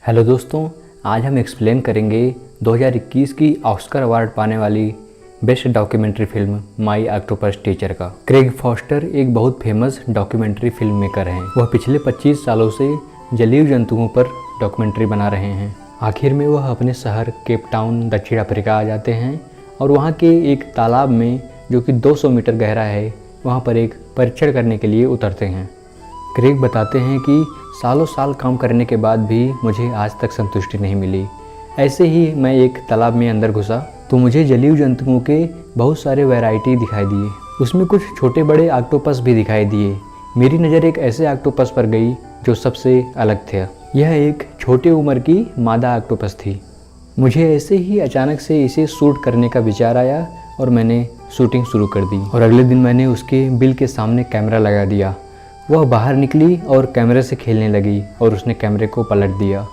Hello दोस्तों, आज हम एक्सप्लेन करेंगे 2021 की ऑस्कर अवार्ड पाने वाली बेस्ट डॉक्यूमेंट्री फिल्म माई ऑक्टोपस टीचर का। क्रेग फॉस्टर एक बहुत फेमस डॉक्यूमेंट्री फिल्म मेकर हैं। वह पिछले 25 सालों से जलीय जंतुओं पर डॉक्यूमेंट्री बना रहे हैं। आखिर में वह अपने शहर केप टाउन दक्षिण अफ्रीका आ जाते हैं और वहाँ के एक तालाब में जो कि 200 मीटर गहरा है, वहाँ पर एक परीक्षण करने के लिए उतरते हैं। क्रेग बताते हैं कि सालों साल काम करने के बाद भी मुझे आज तक संतुष्टि नहीं मिली। ऐसे ही मैं एक तालाब में अंदर घुसा तो मुझे जलीय जंतुओं के बहुत सारे वैरायटी दिखाई दिए। उसमें कुछ छोटे बड़े ऑक्टोपस भी दिखाई दिए। मेरी नज़र एक ऐसे ऑक्टोपस पर गई जो सबसे अलग थे। यह एक छोटे उम्र की मादा ऑक्टोपस थी। मुझे ऐसे ही अचानक से इसे शूट करने का विचार आया और मैंने शूटिंग शुरू कर दी। और अगले दिन मैंने उसके बिल के सामने कैमरा लगा दिया। वह बाहर निकली और कैमरे से खेलने लगी और उसने कैमरे को पलट दिया।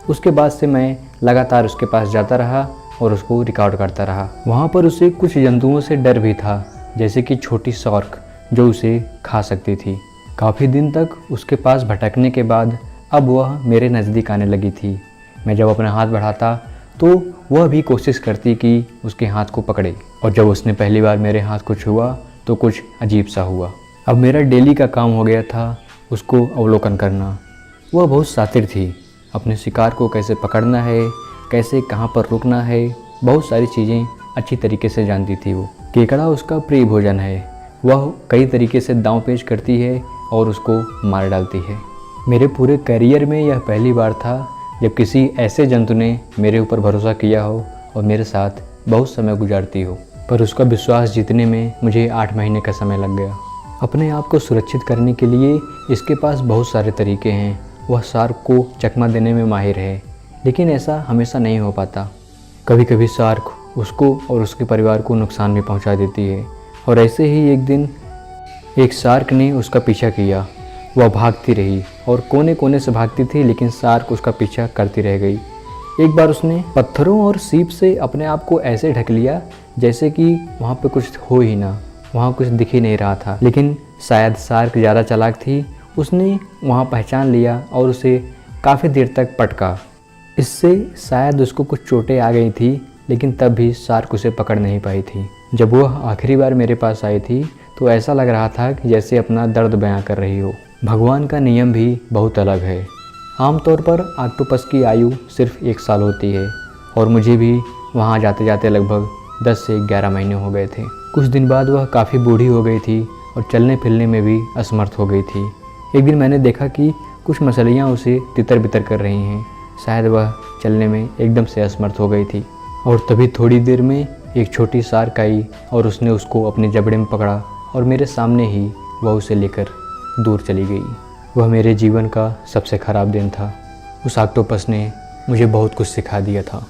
उसके बाद से मैं लगातार उसके पास जाता रहा और उसको रिकॉर्ड करता रहा। वहाँ पर उसे कुछ जंतुओं से डर भी था, जैसे कि छोटी शार्क जो उसे खा सकती थी। काफ़ी दिन तक उसके पास भटकने के बाद अब वह मेरे नज़दीक आने लगी थी। मैं जब अपना हाथ बढ़ाता तो वह भी कोशिश करती कि उसके हाथ को पकड़े, और जब उसने पहली बार मेरे हाथ को छुआ तो कुछ अजीब सा हुआ। अब मेरा डेली का काम हो गया था उसको अवलोकन करना। वह बहुत शातिर थी। अपने शिकार को कैसे पकड़ना है, कैसे कहाँ पर रुकना है, बहुत सारी चीज़ें अच्छी तरीके से जानती थी वो। केकड़ा उसका प्रिय भोजन है। वह कई तरीके से दांव पेच करती है और उसको मार डालती है। मेरे पूरे करियर में यह पहली बार था जब किसी ऐसे जंतु ने मेरे ऊपर भरोसा किया हो और मेरे साथ बहुत समय गुजारती हो। पर उसका विश्वास जीतने में मुझे 8 महीने का समय लग गया। अपने आप को सुरक्षित करने के लिए इसके पास बहुत सारे तरीके हैं। वह शार्क को चकमा देने में माहिर है, लेकिन ऐसा हमेशा नहीं हो पाता। कभी कभी शार्क उसको और उसके परिवार को नुकसान भी पहुंचा देती है। और ऐसे ही एक दिन एक शार्क ने उसका पीछा किया। वह भागती रही और कोने कोने से भागती थी, लेकिन शार्क उसका पीछा करती रह गई। एक बार उसने पत्थरों और सीप से अपने आप को ऐसे ढक लिया जैसे कि वहाँ पे कुछ हो ही ना, वहाँ कुछ दिख ही नहीं रहा था। लेकिन शायद शार्क ज़्यादा चालाक थी। उसने वहाँ पहचान लिया और उसे काफ़ी देर तक पटका। इससे शायद उसको कुछ चोटें आ गई थी, लेकिन तब भी शार्क उसे पकड़ नहीं पाई थी। जब वह आखिरी बार मेरे पास आई थी तो ऐसा लग रहा था कि जैसे अपना दर्द बयां कर रही हो। भगवान का नियम भी बहुत अलग है। आमतौर पर ऑक्टोपस की आयु सिर्फ 1 साल होती है और मुझे भी वहाँ जाते जाते लगभग 10 से 11 महीने हो गए थे। कुछ दिन बाद वह काफ़ी बूढ़ी हो गई थी और चलने फिरने में भी असमर्थ हो गई थी। एक दिन मैंने देखा कि कुछ मछलियाँ उसे तितर बितर कर रही हैं। शायद वह चलने में एकदम से असमर्थ हो गई थी। और तभी थोड़ी देर में एक छोटी शार्क आई और उसने उसको अपने जबड़े में पकड़ा और मेरे सामने ही वह उसे लेकर दूर चली गई। वह मेरे जीवन का सबसे ख़राब दिन था। उस ऑक्टोपस ने मुझे बहुत कुछ सिखा दिया था।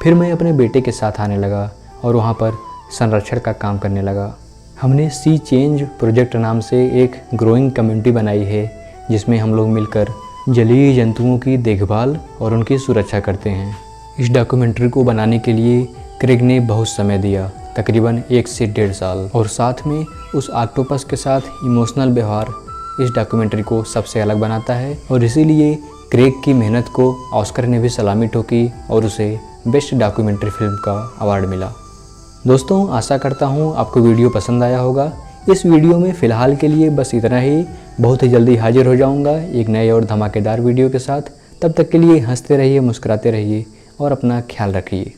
फिर मैं अपने बेटे के साथ आने लगा और वहाँ पर संरक्षण का काम करने लगा। हमने सी चेंज प्रोजेक्ट नाम से एक ग्रोइंग कम्युनिटी बनाई है, जिसमें हम लोग मिलकर जलीय जंतुओं की देखभाल और उनकी सुरक्षा करते हैं। इस डॉक्यूमेंट्री को बनाने के लिए क्रेग ने बहुत समय दिया, तकरीबन 1 से 1.5 साल। और साथ में उस ऑक्टोपस के साथ इमोशनल व्यवहार इस डॉक्यूमेंट्री को सबसे अलग बनाता है। और इसीलिए क्रेग की मेहनत को ऑस्कर ने भी सलामी ठोकी और उसे बेस्ट डॉक्यूमेंट्री फिल्म का अवार्ड मिला। दोस्तों, आशा करता हूँ आपको वीडियो पसंद आया होगा। इस वीडियो में फ़िलहाल के लिए बस इतना ही। बहुत ही जल्दी हाजिर हो जाऊँगा एक नए और धमाकेदार वीडियो के साथ। तब तक के लिए हंसते रहिए, मुस्कुराते रहिए और अपना ख्याल रखिए।